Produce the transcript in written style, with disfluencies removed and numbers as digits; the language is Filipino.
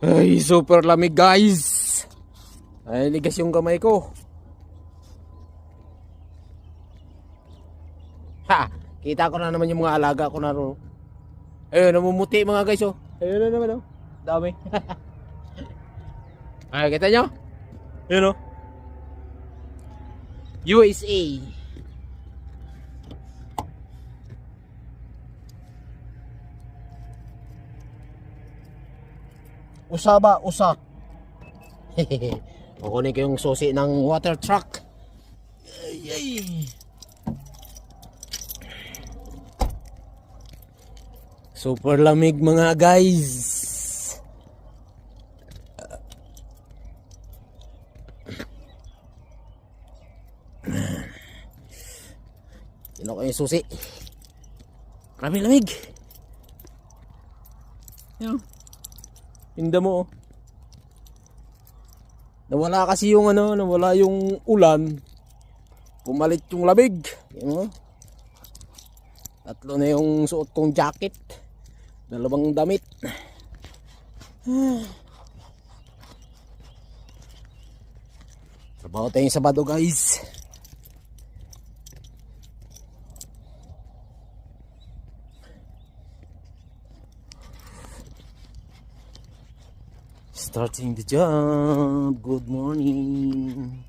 Ay, super lamig guys. Ay, ligas yung kamay ko. Ha, kita ko na naman yung mga alaga ko na ro. Ayun, namumuti mga guys oh. Ayun na naman oh. Dami. Ay, kita nyo? Ayun oh. USA. Usa ba? Usa. Kukunin ko yung susi ng water truck. Ay, ay. Super lamig mga guys. Sino ko yung susi? Grabe lamig. Yan. Hinda mo oh. Nawala kasi yung nawala yung ulan. Pumalit yung lamig. Yan oh. Tatlo na yung suot kong jacket. Dalawang damit. Trabaho tayong Sabado guys. Starting the job. Good morning.